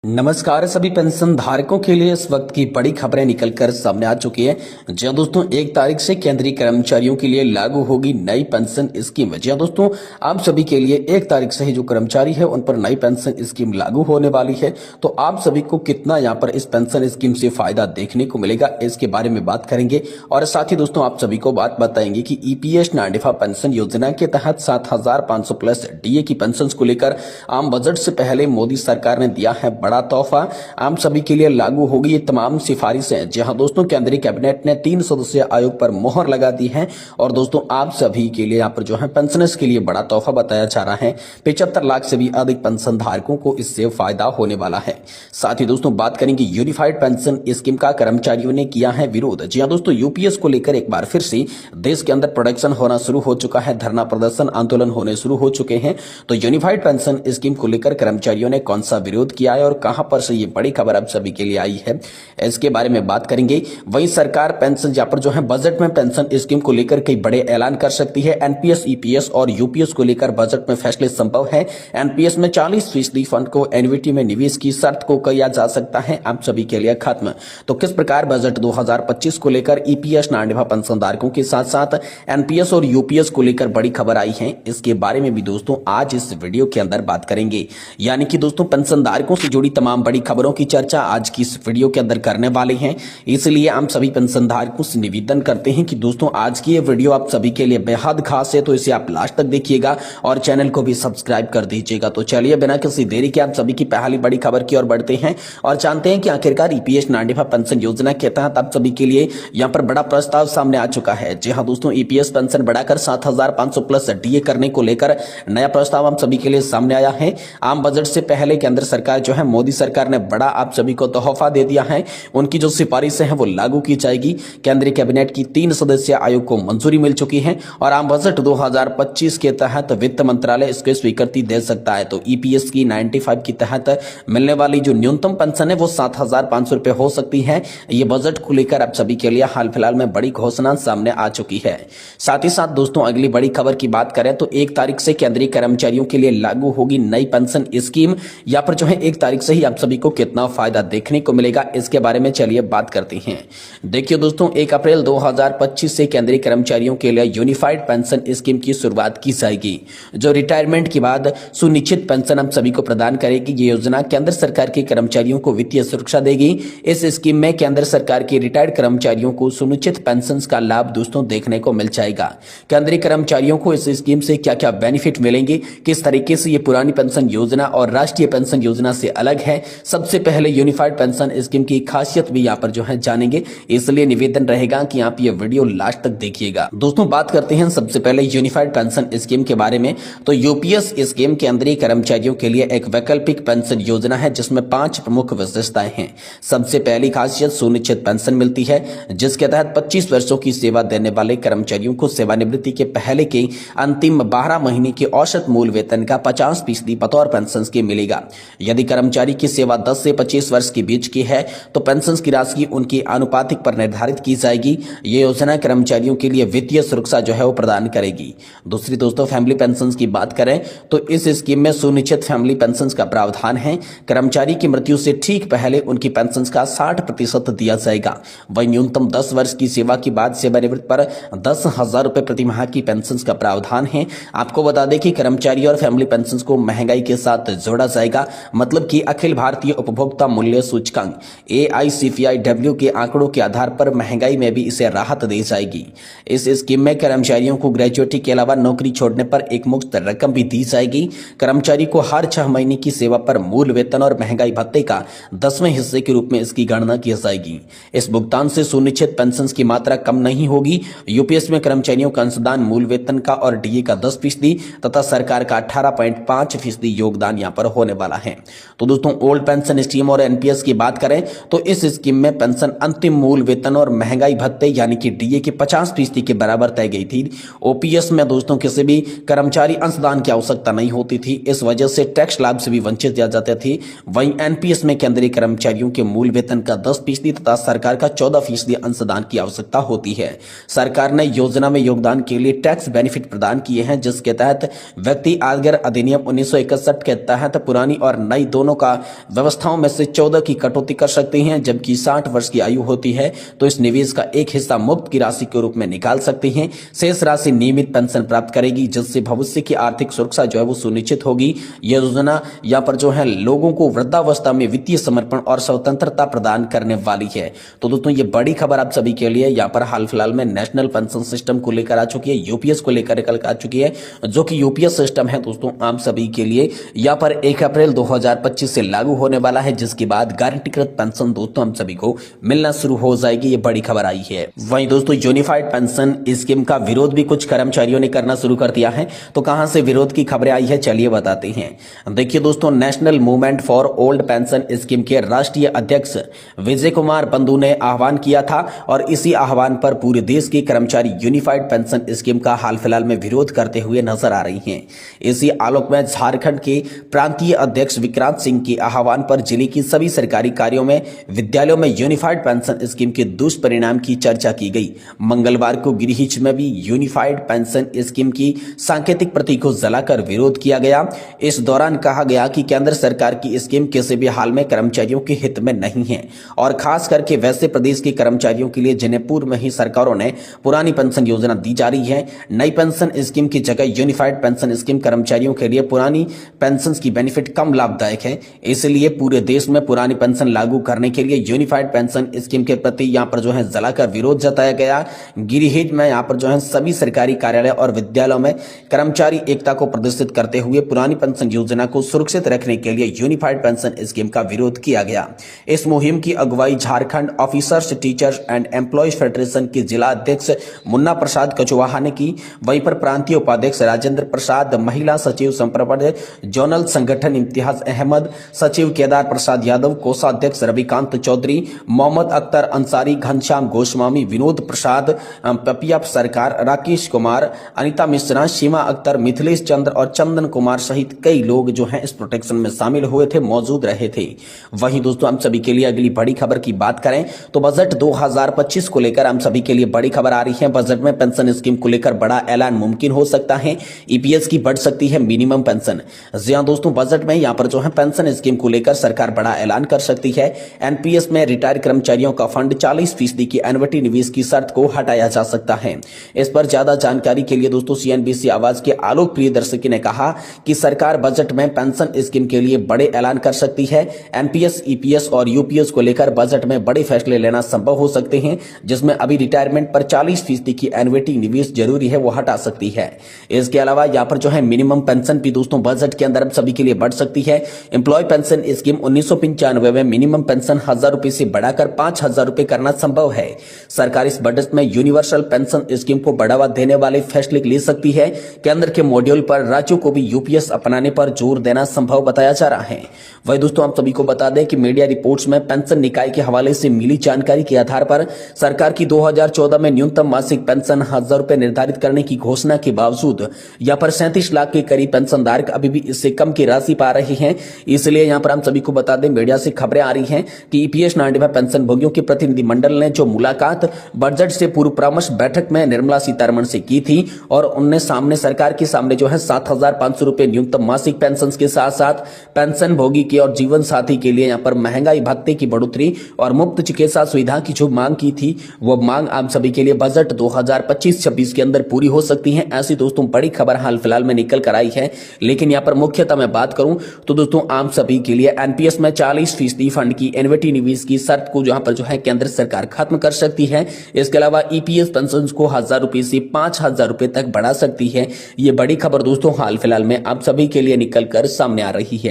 नमस्कार सभी पेंशन धारकों के लिए इस वक्त की बड़ी खबरें निकलकर सामने आ चुकी है। जी दोस्तों, 1 तारीख से केंद्रीय कर्मचारियों के लिए लागू होगी नई पेंशन स्कीम। जी दोस्तों, आप सभी के लिए 1 तारीख से ही जो कर्मचारी है उन पर नई पेंशन स्कीम लागू होने वाली है। तो आप सभी को कितना यहाँ पर इस पेंशन स्कीम से फायदा देखने को मिलेगा, इसके बारे में बात करेंगे। और साथ ही दोस्तों आप सभी को बात बताएंगे कि ईपीएस नाडिफा पेंशन योजना के तहत 7,500 प्लस डीए की पेंशन को लेकर आम बजट से पहले मोदी सरकार ने दिया है बड़ा तोहफा। आम सभी के लिए लागू होगी ये तमाम सिफारिशें। जी हां दोस्तों, केंद्रीय कैबिनेट ने 3 सदस्यीय आयोग पर मोहर लगा दी है। और दोस्तों आप सभी के लिए यहाँ पर जो है पेंशनर्स के लिए बड़ा तोहफा बताया जा रहा है। 75 लाख से भी अधिक पेंशन धारकों को इससे फायदा होने वाला है। साथ ही दोस्तों बात करेंगे यूनिफाइड पेंशन स्कीम का कर्मचारियों ने किया है विरोध। जी हां दोस्तों, यूपीएस को लेकर एक बार फिर से देश के अंदर प्रोडक्शन होना शुरू हो चुका है, धरना प्रदर्शन आंदोलन होने शुरू हो चुके हैं। तो यूनिफाइड पेंशन स्कीम को लेकर कर्मचारियों ने कौन सा विरोध किया है और कहां पर से ये बड़ी खबर आप सभी के लिए आई है, इसके बारे में बात करेंगे। वहीं सरकार पेंशन यहाँ पर जो है बजट में पेंशन स्कीम को लेकर कई बड़े ऐलान कर सकती है। एनपीएस, ईपीएस और यूपीएस को लेकर बजट में फैसले संभव है। एनपीएस में 40% फंड को एन्युटी में निवेश की शर्त को किया जा सकता है आप सभी के लिए खत्म। तो किस प्रकार बजट 2025 को लेकर ईपीएस नाडिफा पेंशन धारकों के साथ साथ एनपीएस और यूपीएस को लेकर बड़ी खबर आई है, इसके बारे में भी दोस्तों आज इस वीडियो के अंदर बात करेंगे। यानी कि दोस्तों पेंशन धारकों से जुड़ी तमाम बड़ी खबरों की चर्चा आज की इस वीडियो के अंदर करने वाले हैं। इसलिए हम सभी पेंशन धारकों से निवेदन करते हैं कि दोस्तों आज की ये वीडियो आप सभी के लिए बेहद खास है, तो इसे आप लास्ट तक देखिएगा और चैनल को भी सब्सक्राइब कर दीजिएगा। तो चलिए बिना किसी देरी के आप सभी की पहली बड़ी खबर की ओर बढ़ते हैं और जानते हैं कि आखिरकार ईपीएस नाडिफा पेंशन योजना के तहत आप सभी के लिए यहाँ पर बड़ा प्रस्ताव सामने आ चुका है। जी हाँ दोस्तों, ईपीएस पेंशन बढ़ाकर 7,500 प्लस डीए करने को लेकर नया प्रस्ताव हम सभी के लिए सामने आया है। आम बजट से पहले केंद्र सरकार जो है मोदी सरकार ने बड़ा आप सभी को तोहफा दे दिया है। उनकी जो सिफारिशें हैं वो लागू की जाएगी। केंद्रीय कैबिनेट की 3 सदस्यीय आयोग को मंजूरी मिल चुकी है और आम बजट 2025 के तहत वित्त मंत्रालय इसको स्वीकृति दे सकता है। तो ईपीएस की 95 के तहत मिलने वाली जो न्यूनतम पेंशन है वो 7,500 रुपए हो सकती है। ये बजट को लेकर आप सभी के लिए हाल फिलहाल में बड़ी घोषणा सामने आ चुकी है। साथ ही साथ दोस्तों अगली बड़ी खबर की बात करें तो 1 तारीख से केंद्रीय कर्मचारियों के लिए लागू होगी नई पेंशन स्कीम। यहाँ पर जो है 1 तारीख से ही आप सभी को कितना फायदा देखने को मिलेगा, इसके बारे में चलिए बात करते हैं। देखिए दोस्तों, 1 अप्रैल 2025 से केंद्रीय कर्मचारियों के लिए यूनिफाइड पेंशन स्कीम की शुरुआत की जाएगी, जो रिटायरमेंट के बाद सुनिश्चित पेंशन हम सभी को प्रदान करेगी। ये योजना केंद्र सरकार के कर्मचारियों को वित्तीय सुरक्षा देगी। इस स्कीम में केंद्र सरकार के रिटायर्ड कर्मचारियों को सुनिश्चित पेंशन का लाभ दोस्तों देखने को मिल जाएगा। केंद्रीय कर्मचारियों को इस स्कीम से क्या क्या बेनिफिट मिलेंगे, किस तरीके से ये पुरानी पेंशन योजना और राष्ट्रीय पेंशन योजना से अलग है, सबसे पहले यूनिफाइड पेंशन स्कीम की खासियत भी यहाँ पर जो है जानेंगे। इसलिए निवेदन रहेगा कि आप ये वीडियो लास्ट तक देखिएगा। दोस्तों बात करते हैं सबसे पहले यूनिफाइड पेंशन स्कीम के बारे में। तो यूपीएस स्कीम केंद्रीय कर्मचारियों के लिए एक वैकल्पिक पेंशन योजना है जिसमें 5 प्रमुख विशेषताएं हैं। सबसे पहली खासियत सुनिश्चित पेंशन मिलती है, जिसके तहत 25 वर्षों की सेवा देने वाले कर्मचारियों को सेवानिवृत्ति के पहले के अंतिम 12 महीने के औसत मूल वेतन का 50% बतौर पेंशन के मिलेगा। यदि कर्मचारी की सेवा 10 से 25 वर्ष के बीच की है तो पेंशन की राशि उनकी आनुपातिक पर निर्धारित की जाएगी। ये योजना कर्मचारियों के लिए वित्तीय सुरक्षा जो है वो प्रदान करेगी। दूसरी दोस्तों फैमिली पेंशन की बात करें तो इस स्कीम में सुनिश्चित फैमिली पेंशन का प्रावधान है। कर्मचारी की मृत्यु से ठीक पहले उनकी पेंशन का 60% दिया जाएगा। वही न्यूनतम 10 वर्ष की सेवा के बाद सेवानिवृत्ति पर 10,000 रुपए प्रति माह की पेंशन का प्रावधान है। आपको बता दें कि कर्मचारी और फैमिली पेंशन को महंगाई के साथ जोड़ा जाएगा, मतलब कि अखिल भारतीय उपभोक्ता मूल्य सूचकांक AICPIW के आंकड़ों के आधार पर महंगाई में भी इसे राहत दी जाएगी। इस स्कीम में कर्मचारियों को ग्रेजुएटी के अलावा नौकरी छोड़ने पर एक मुफ्त रकम भी दी जाएगी। कर्मचारी को हर 6 महीने की सेवा पर मूल वेतन और महंगाई भत्ते का 10वें हिस्से के रूप में इसकी गणना की जाएगी। इस भुगतान से सुनिश्चित पेंशन की मात्रा कम नहीं होगी। यूपीएस में कर्मचारियों का अंशदान मूल वेतन का और डीए का 10% तथा सरकार का 18.5% योगदान यहाँ पर होने वाला है। तो दोस्तों ओल्ड पेंशन स्कीम और एनपीएस की बात करें तो इस स्कीम में पेंशन अंतिम मूल वेतन और महंगाई भत्ते यानी कि डीए के 50% के बराबर तय गई थी। ओपीएस में दोस्तों किसी भी कर्मचारी अंशदान की आवश्यकता नहीं होती थी, इस वजह से टैक्स लाभ से भी वंचित किया जाते थे। वहीं एनपीएस में केंद्रीय कर्मचारियों के मूल वेतन का 10% तथा सरकार का 14% अंशदान की आवश्यकता होती है। सरकार ने योजना में योगदान के लिए टैक्स बेनिफिट प्रदान किए हैं, जिसके तहत व्यक्ति आयकर अधिनियम 1961 के तहत पुरानी और नई दोनों का व्यवस्थाओं में से 14 की कटौती कर सकते हैं, जबकि 60 वर्ष की आयु होती है तो इस निवेश का एक हिस्सा मुफ्त की राशि के रूप में निकाल सकते हैं। शेष राशि नियमित पेंशन प्राप्त करेगी, जिससे भविष्य की आर्थिक सुरक्षा जो है वो सुनिश्चित होगी। यह योजना यहाँ पर जो है लोगों को वृद्धावस्था में वित्तीय समर्पण और स्वतंत्रता प्रदान करने वाली है। तो दोस्तों ये बड़ी खबर आप सभी के लिए यहाँ पर हाल फिलहाल में नेशनल पेंशन सिस्टम को लेकर आ चुकी है, यूपीएस को लेकर कल आ चुकी है, जो कि यूपीएस सिस्टम है दोस्तों आप सभी के लिए यहाँ पर 1 अप्रैल 2025 से लागू होने वाला है, जिसके बाद गारंटीकृत पेंशन दोस्तों हम सभी को मिलना शुरू हो जाएगी। ये बड़ी खबर आई है। वहीं दोस्तों यूनिफाइड पेंशन स्कीम का विरोध भी कुछ कर्मचारियों ने करना शुरू कर दिया है। तो कहां से विरोध की खबरें आई है, चलिए बताते हैं। देखिए दोस्तों, national movement for old pension scheme के राष्ट्रीय अध्यक्ष विजय कुमार बंधु ने आह्वान किया था और इसी आह्वान पर पूरे देश के कर्मचारी यूनिफाइड पेंशन स्कीम का हाल फिलहाल में विरोध करते हुए नजर आ रही हैं। इसी आलोक में झारखंड के प्रांतीय अध्यक्ष विक्रांत सिंह के आह्वान पर जिले की सभी सरकारी कार्यों में, विद्यालयों में यूनिफाइड पेंशन स्कीम के दुष्परिणाम की चर्चा की गई। मंगलवार को गिरिहीच में भी यूनिफाइड पेंशन स्कीम की सांकेतिक प्रतीक को जलाकर विरोध किया गया। इस दौरान कहा गया कि केंद्र सरकार की स्कीम किसी भी हाल में कर्मचारियों के हित में नहीं है और खास करके वैसे प्रदेश के कर्मचारियों के लिए जिन्हें पूर्व में ही सरकारों ने पुरानी पेंशन योजना दी जा रही है। नई पेंशन स्कीम की जगह यूनिफाइड पेंशन स्कीम कर्मचारियों के लिए पुरानी पेंशन की बेनिफिट कम लाभदायक है, इसलिए पूरे देश में पुरानी पेंशन लागू करने के लिए यूनिफाइड पेंशन स्कीम के प्रति यहाँ पर जो है जलाकर विरोध जताया गया। गिरिहीच में यहाँ पर जो है सभी सरकारी कार्यालय और विद्यालयों में कर्मचारी एकता को प्रदर्शित करते हुए पुरानी पेंशन योजना को सुरक्षित रखने के लिए यूनिफाइड पेंशन स्कीम का विरोध किया गया। इस मुहिम की अगुवाई Jharkhand officers teachers and employees federation के जिला अध्यक्ष मुन्ना प्रसाद कचवाहा ने की। वहीं पर प्रांतीय उपाध्यक्ष राजेंद्र प्रसाद, महिला सचिव संप्रपद जोनल संगठन इम्तियाज अहमद, सचिव केदार प्रसाद यादव, कोषाध्यक्ष रविकांत चौधरी, मोहम्मद अख्तर अंसारी, घनश्याम गोस्वामी, विनोद प्रसाद, पपिया सरकार, राकेश कुमार, अनिता मिश्रा, सीमा अख्तर, मिथिलेश चंद्र और चंदन कुमार सहित कई लोग जो हैं इस प्रोटेक्शन में शामिल हुए थे, मौजूद रहे थे। वहीं दोस्तों हम सभी के लिए अगली बड़ी खबर की बात करें तो बजट 2025 को लेकर हम सभी के लिए बड़ी खबर आ रही है। बजट में पेंशन स्कीम को लेकर बड़ा ऐलान मुमकिन हो सकता है। ईपीएस की बढ़ सकती है मिनिमम पेंशन। जी हां दोस्तों, बजट में यहाँ पर जो है पेंशन स्कीम को लेकर सरकार बड़ा ऐलान कर सकती है। एनपीएस में रिटायर्ड कर्मचारियों का फंड 40% की एन्युटी निवेश की शर्त को हटाया जा सकता है। इस पर ज्यादा जानकारी के लिए दोस्तों सीएनबीसी आवाज के आलोक प्रियदर्शी ने कहा कि सरकार बजट में पेंशन स्कीम के लिए बड़े ऐलान कर सकती है। एनपीएस, ईपीएस और यूपीएस को लेकर बजट में बड़े फैसले लेना संभव हो सकते हैं, जिसमें अभी रिटायरमेंट पर 40% की एन्युटी निवेश जरूरी है वो हटा सकती है। इसके अलावा यहाँ पर जो है मिनिमम पेंशन भी दोस्तों बजट के अंदर सभी के लिए बढ़ सकती है। एम्प्लॉय पेंशन स्कीम 1995 में मिनिमम पेंशन 1000 रुपए से बढ़ाकर 5000 रुपए करना संभव है। सरकार इस बजट में यूनिवर्सल पेंशन स्कीम को बढ़ावा देने वाले फैसले ले सकती है। केंद्र के मॉड्यूल पर राज्यों को भी यूपीएस अपनाने पर जोर देना संभव बताया जा रहा है। वही दोस्तों हम सभी को बता दें कि मीडिया रिपोर्ट्स में पेंशन निकाय के हवाले से मिली जानकारी के आधार पर सरकार की 2014 में न्यूनतम मासिक पेंशन 1000 रुपए निर्धारित करने की घोषणा के बावजूद यहाँ पर 37 लाख के करीब पेंशनधारक अभी भी इससे कम की राशि पा रहे हैं। इसलिए यहाँ पर हम सभी को बता दें, मीडिया से खबरें आ रही हैं कि ईपीएस 95 पेंशन भोगियों के प्रतिनिधिमंडल ने जो मुलाकात बजट से पूर्व परामर्श बैठक में निर्मला सीतारमण से की थी और उनने सामने सरकार के सामने जो है 7500 रुपए न्यूनतम मासिक पेंशन के साथ साथ पेंशन भोगी के और जीवन साथी के लिए यहाँ पर महंगाई भत्ते की बढ़ोतरी और मुफ्त चिकित्सा सुविधा की जो मांग की थी वो मांग आप सभी के लिए बजट 2025-26 के अंदर पूरी हो सकती है। ऐसी दोस्तों बड़ी खबर हाल फिलहाल में निकल कर आई है। लेकिन यहाँ पर मुख्यतः मैं बात करूं तो दोस्तों आप सभी के लिए एनपीएस में 40% फंड की एन्युटी निवेश की शर्त को जहां पर जो है केंद्र सरकार खत्म कर सकती है। इसके अलावा ईपीएस पेंशन को 1000 रुपए से 5000 रुपए तक बढ़ा सकती है। ये बड़ी खबर दोस्तों हाल फिलहाल में आप सभी के लिए निकल कर सामने आ रही है।